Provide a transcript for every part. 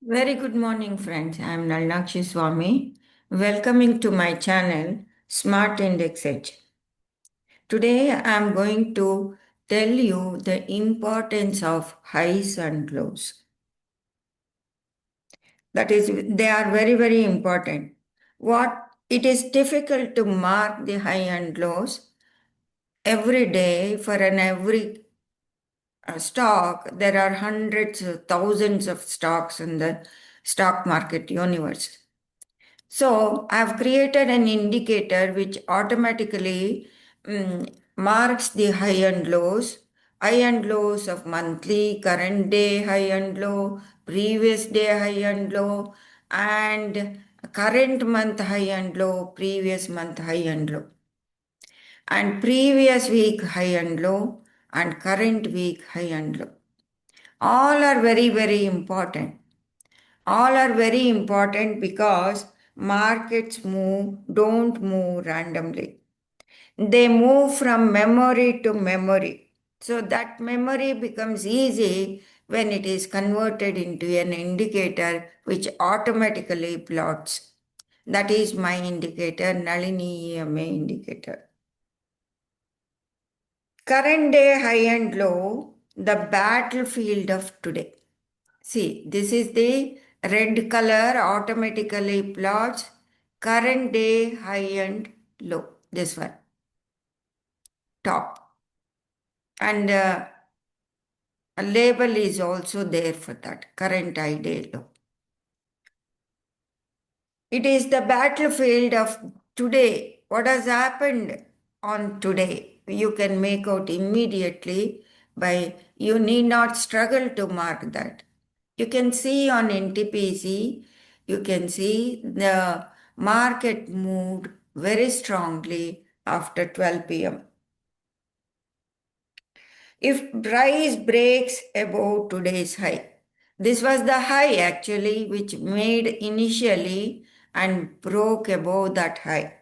Very good morning, friends. I am Nalnakshi Swami, welcoming to my channel Smart Index Edge. Today, I am going to tell you the importance of highs and lows. That is, they are very, very important. What it is difficult to mark the high and lows every day for an every stock. There are hundreds, thousands of stocks in the stock market universe. So I've created an indicator which automatically marks the high and lows of monthly, current day high and low, previous day high and low, and current month high and low, previous month high and low, and previous week high and low, and current week high and low. All are very, very important. All are very important because markets don't move randomly. They move from memory to memory. So that memory becomes easy when it is converted into an indicator which automatically plots. That is my indicator, Nalini EMA indicator. Current day high and low, the battlefield of today. See, this is the red color automatically plots current day high and low. This one, top. And a label is also there for that current high day low. It is the battlefield of today. What has happened on today? You can make out immediately by you need not struggle to mark that. You can see on NTPC, you can see the market moved very strongly after 12 p.m. If price breaks above today's high, this was the high actually which made initially and broke above that high.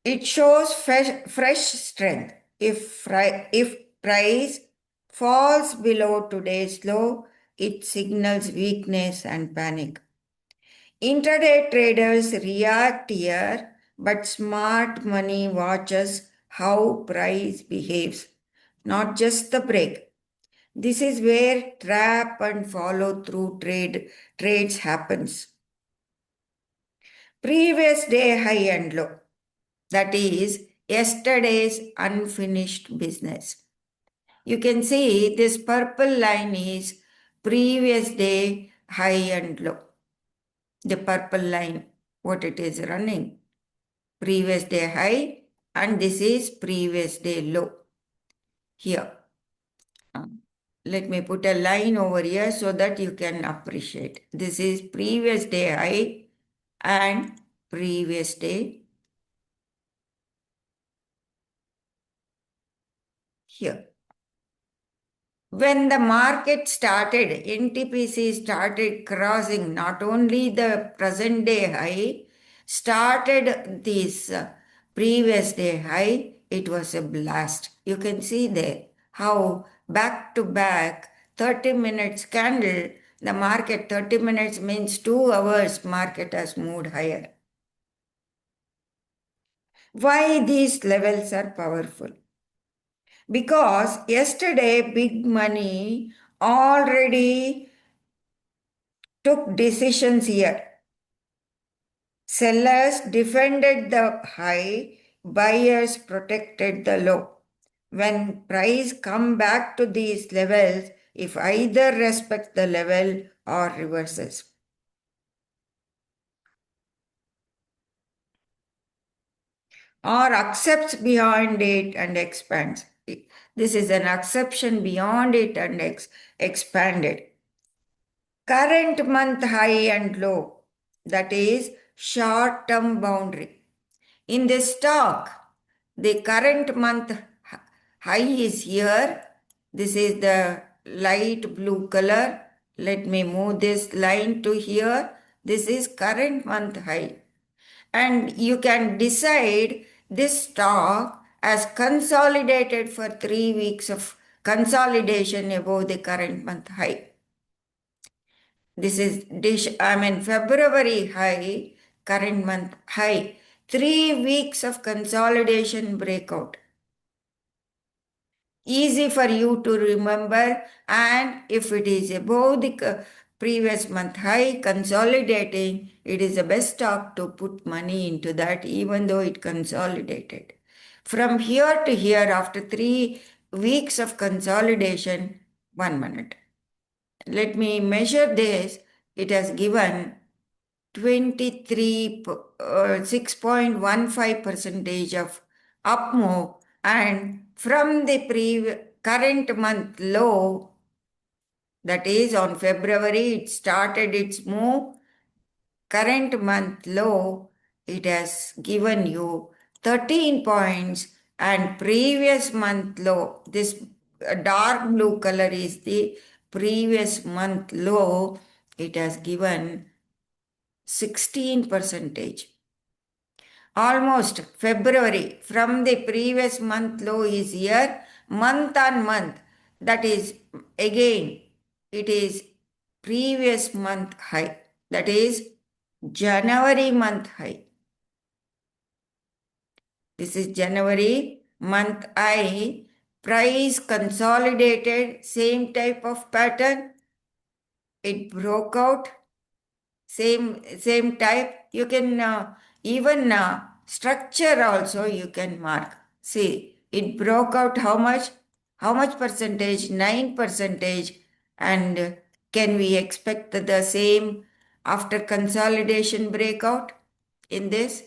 It shows fresh strength. If price falls below today's low, it signals weakness and panic. Intraday traders react here, but smart money watches how price behaves, not just the break. This is where trap and follow through trades happens. Previous day high and low. That is yesterday's unfinished business. You can see this purple line is previous day high and low. The purple line, what it is running. Previous day high, and this is previous day low. Here. Let me put a line over here so that you can appreciate. This is previous day high and previous day here. When the market started, NTPC started crossing not only the present day high, started this previous day high, it was a blast. You can see there how back to back 30 minutes candle, the market 30 minutes means 2 hours market has moved higher. Why these levels are powerful? Because yesterday big money already took decisions here. Sellers defended the high, buyers protected the low. When price come back to these levels, if either respect the level or reverses. Or accepts beyond it and expands. This is an exception beyond it and expanded. Current month high and low, that is short term boundary. In this stock, the current month high is here. This is the light blue color. Let me move this line to here. This is current month high. And you can decide this stock as consolidated for 3 weeks of consolidation above the current month high. This is February high, current month high. 3 weeks of consolidation breakout. Easy for you to remember, and if it is above the previous month high consolidating, it is the best stock to put money into that, even though it consolidated. From here to here, after 3 weeks of consolidation, 1 minute. Let me measure this. It has given 6.15 percentage of up move, and from the current month low, that is on February, it started its move. Current month low, it has given you 13 points, and previous month low, this dark blue color is the previous month low, it has given 16 percentage. Almost February from the previous month low is here, month on month. That is again, it is previous month high. That is January month high. This is January month high. Price consolidated, same type of pattern. It broke out, same type. You can even structure also you can mark. See, it broke out how much percentage? 9 percentage. And can we expect the same after consolidation breakout in this?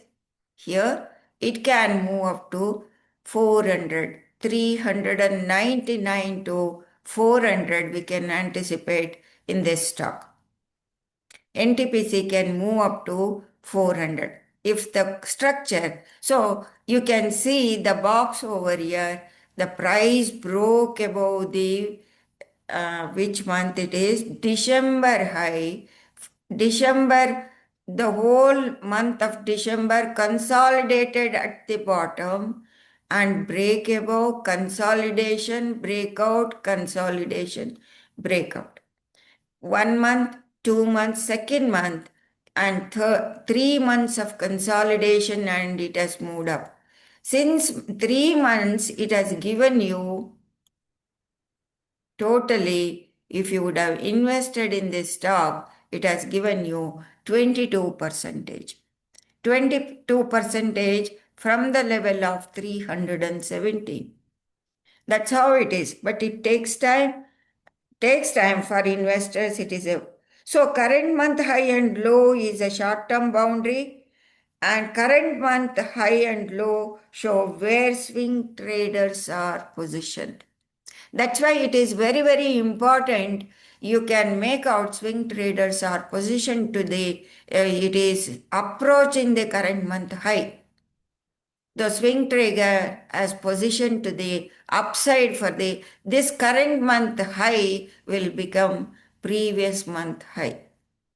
Here it can move up to 400, 399 to 400 we can anticipate in this stock. NTPC can move up to 400 if the structure. So you can see the box over here, the price broke above the which month it is? December high. December, the whole month of December consolidated at the bottom and break above, consolidation, breakout, consolidation, breakout. 1 month, 2 months, second month, and 3 months of consolidation, and it has moved up. Since 3 months, it has given you totally, if you would have invested in this stock, it has given you 22 percentage. 22 percentage from the level of 370. That's how it is. But it takes time. Takes time for investors. It is a so current month high and low is a short-term boundary, and current month high and low show where swing traders are positioned. That's why it is very, very important. You can make out swing traders are positioned to it is approaching the current month high. The swing trader has positioned to the upside for this current month high will become previous month high.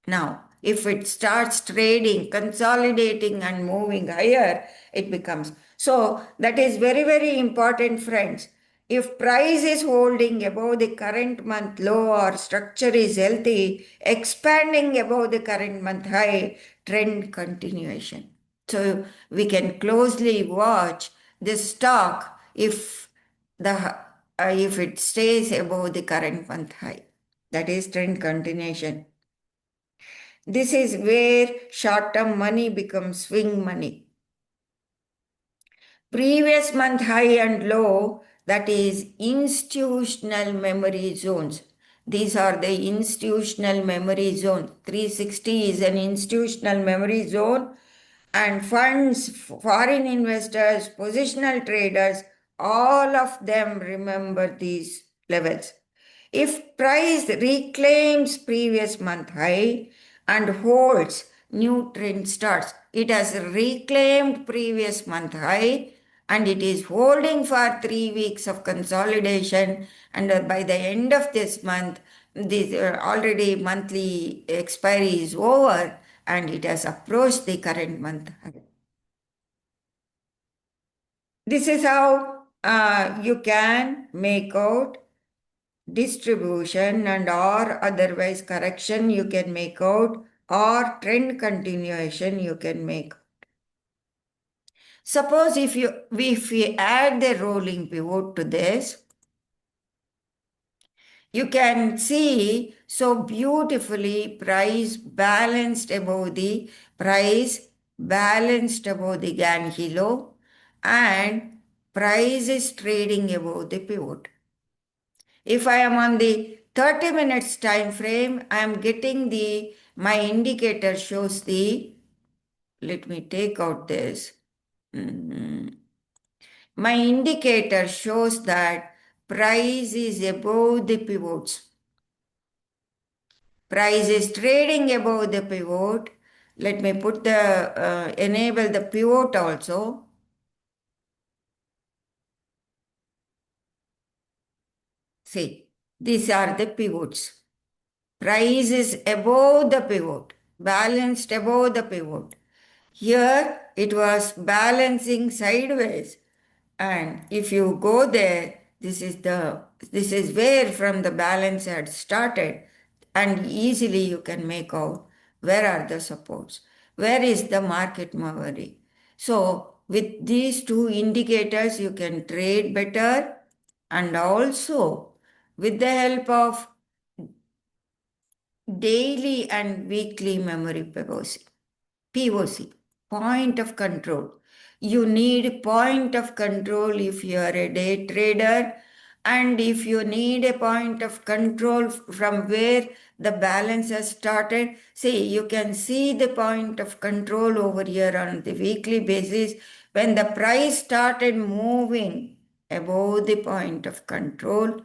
Now, if it starts trading, consolidating and moving higher, it becomes. So that is very, very important, friends. If price is holding above the current month low or structure is healthy, expanding above the current month high, trend continuation. So we can closely watch this stock if it stays above the current month high. That is trend continuation. This is where short-term money becomes swing money. Previous month high and low, that is institutional memory zones. These are the institutional memory zone. 360 is an institutional memory zone, and funds, foreign investors, positional traders, all of them remember these levels. If price reclaims previous month high and holds, new trend starts. It has reclaimed previous month high and it is holding for 3 weeks of consolidation, and by the end of this month, this already monthly expiry is over and it has approached the current month high. This is how you can make out distribution and or otherwise correction you can make out, or trend continuation you can make. Suppose if we add the rolling pivot to this, you can see so beautifully price balanced above the Ganhilo, and price is trading above the pivot. If I am on the 30 minutes time frame, I am getting my indicator shows let me take out this. Mhm. My indicator shows that price is above the pivots. Price is trading above the pivot. Let me enable the pivot also. See, these are the pivots. Price is above the pivot, balanced above the pivot. Here it was balancing sideways. And if you go there, this is where from the balance had started, and easily you can make out where are the supports, where is the market memory. So with these two indicators you can trade better, and also with the help of daily and weekly memory POC, point of control. You need point of control if you are a day trader, and if you need a point of control from where the balance has started. See, you can see the point of control over here on the weekly basis when the price started moving above the point of control.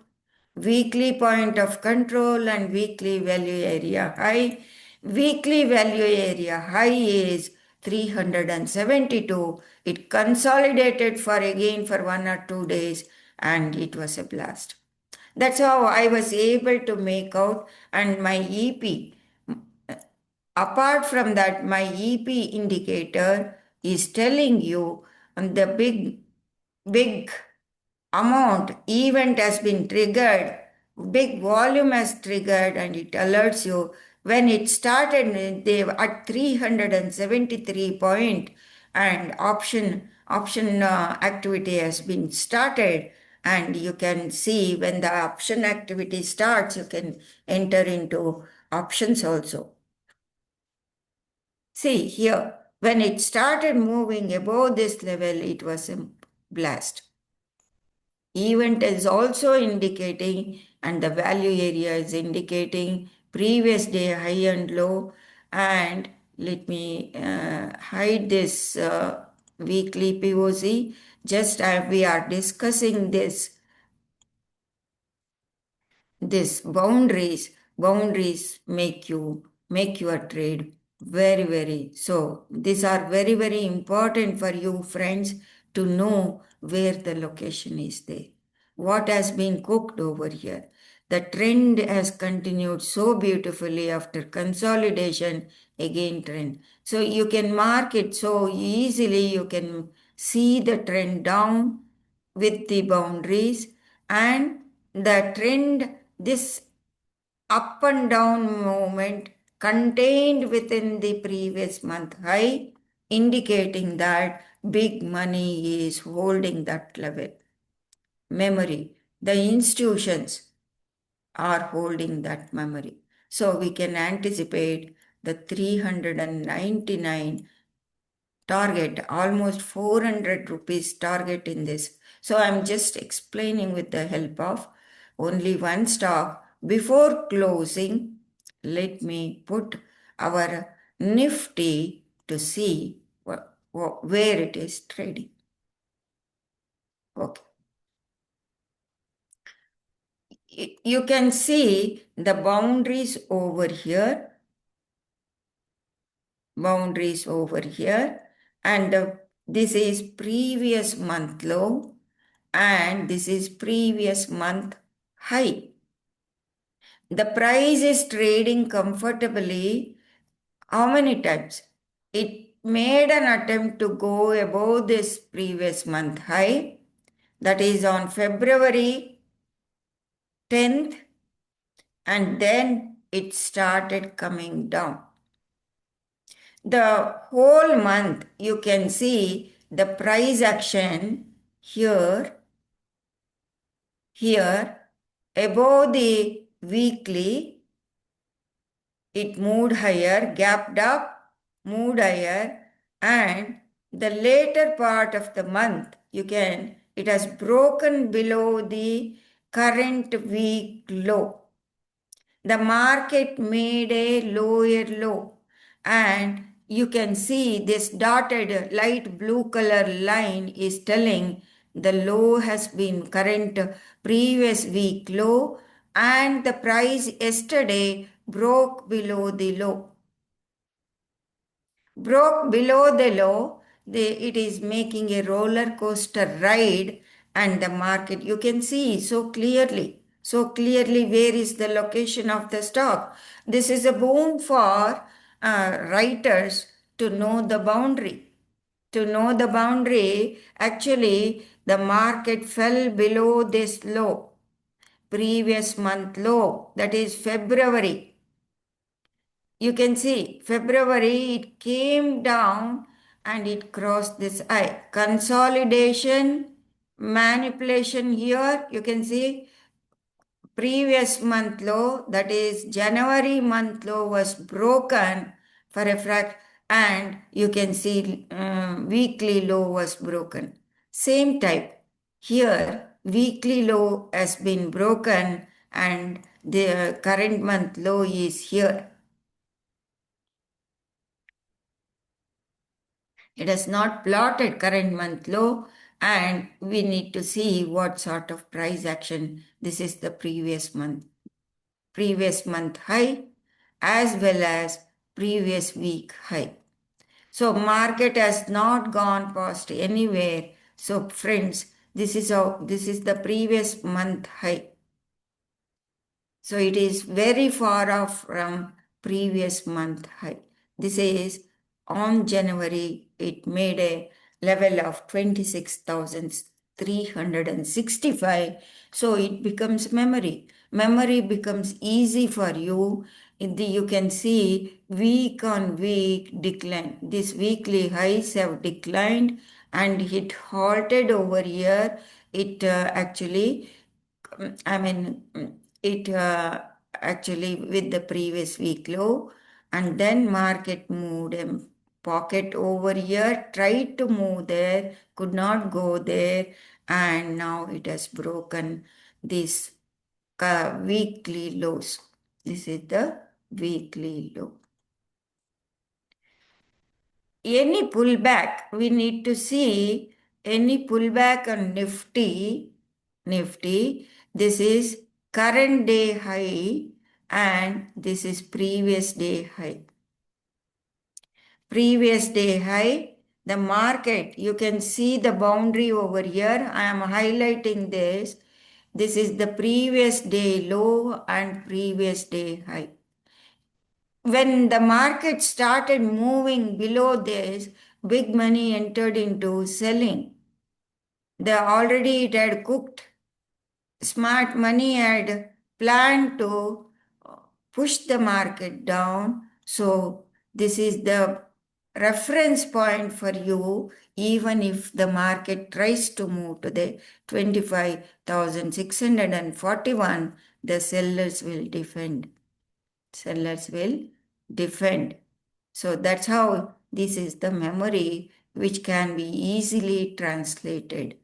Weekly point of control and weekly value area high. Weekly value area high is 372. It consolidated for 1 or 2 days, and it was a blast. That's how I was able to make out, and my EP. Apart from that, my EP indicator is telling you the big amount event has been triggered, big volume has triggered, and it alerts you when it started. They were at 373 point, and option activity has been started, and you can see when the option activity starts you can enter into options also. See here, when it started moving above this level, it was a blast. Event is also indicating, and the value area is indicating previous day high and low. And let me hide this weekly POC. Just as we are discussing this boundaries make your trade very so these are very important for you friends to know where the location is there, what has been cooked over here. The trend has continued so beautifully after consolidation, again trend, so you can mark it so easily. You can see the trend down with the boundaries, and the trend, this up and down movement contained within the previous month high, indicating that big money is holding that level. Memory, the institutions are holding that memory. So we can anticipate the 399 target, almost 400 rupees target in this. So I'm just explaining with the help of only one stock. Before closing, let me put our Nifty to see where it is trading. Okay. You can see the boundaries over here, and this is previous month low, and this is previous month high. The price is trading comfortably. How many times? It made an attempt to go above this previous month high, that is on February 10th, and then it started coming down. The whole month you can see the price action here above the weekly. It moved higher, gapped up, moved higher, and the later part of the month, it has broken below the current week low. The market made a lower low, and you can see this dotted light blue color line is telling the low has been current previous week low, and the price yesterday broke below the low. Broke below the low, it is making a roller coaster ride, and the market, you can see so clearly where is the location of the stock. This is a boon for writers to know the boundary. To know the boundary, actually, the market fell below this low, previous month low, that is February. You can see February it came down and it crossed this eye. Consolidation, manipulation here. You can see previous month low, that is January month low, was broken for a fraction, and you can see weekly low was broken. Same type. Here, weekly low has been broken and the current month low is here. It has not plotted current month low, and we need to see what sort of price action. This is the previous month high as well as previous week high. So market has not gone past anywhere. So friends, this is the previous month high. So it is very far off from previous month high. This is on January, it made a level of 26,365. So it becomes memory. Memory becomes easy for you. You can see week on week decline. These weekly highs have declined and it halted over here. It actually it actually with the previous week low, and then market moved a pocket over here, tried to move there, could not go there, and now it has broken this weekly lows. This is the weekly low. Any pullback, we need to see any pullback on Nifty, this is current day high and this is previous day high. Previous day high, the market, you can see the boundary over here. I am highlighting this. This is the previous day low and previous day high. When the market started moving below this, big money entered into selling. Already it had cooked. Smart money had planned to push the market down. So this is the reference point for you, even if the market tries to move to the 25,641, the sellers will defend. Sellers will defend. So that's how this is the memory which can be easily translated.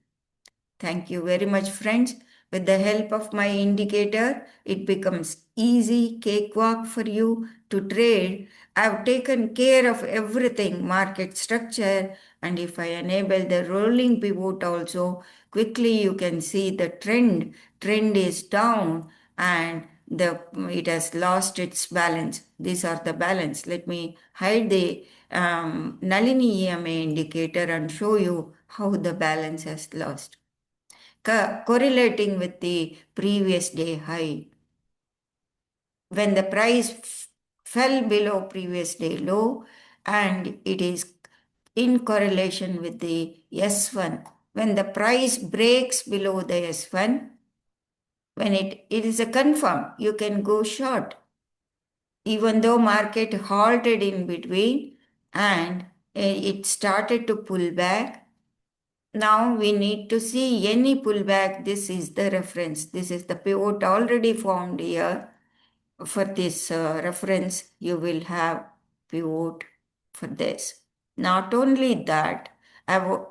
Thank you very much, friends. With the help of my indicator, it becomes easy cakewalk for you to trade. I've taken care of everything, market structure, and if I enable the rolling pivot also, quickly you can see the trend. Trend is down and it has lost its balance. These are the balance. Let me hide the Nalini EMA indicator and show you how the balance has lost. Correlating with the previous day high. When the price fell below previous day low and it is in correlation with the S1. When the price breaks below the S1, when it is a confirm, you can go short. Even though market halted in between and it started to pull back, now we need to see any pullback. This is the reference. This is the pivot already formed here. For this reference, you will have pivot for this. Not only that, I've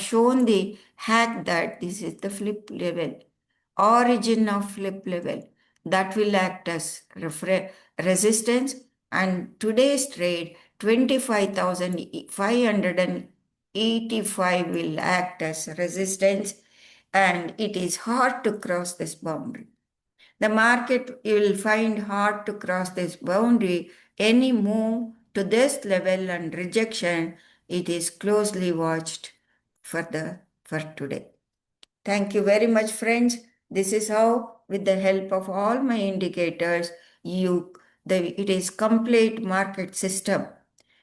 shown the hack that this is the flip level, origin of flip level that will act as resistance, and today's trade 25,585 will act as resistance, and it is hard to cross this boundary. The market, you will find hard to cross this boundary. Any move to this level and rejection, it is closely watched for today. Thank you very much, friends. This is how, with the help of all my indicators, it is complete market system.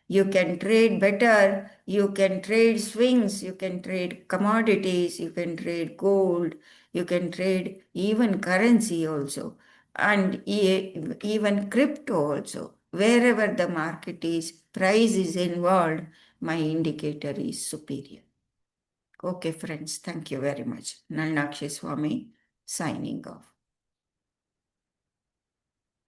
You can trade better, you can trade swings, you can trade commodities, you can trade gold, you can trade even currency also, and even crypto also. Wherever the market is, price is involved, my indicator is superior. Okay, friends, thank you very much. Nalnakshi Swami signing off.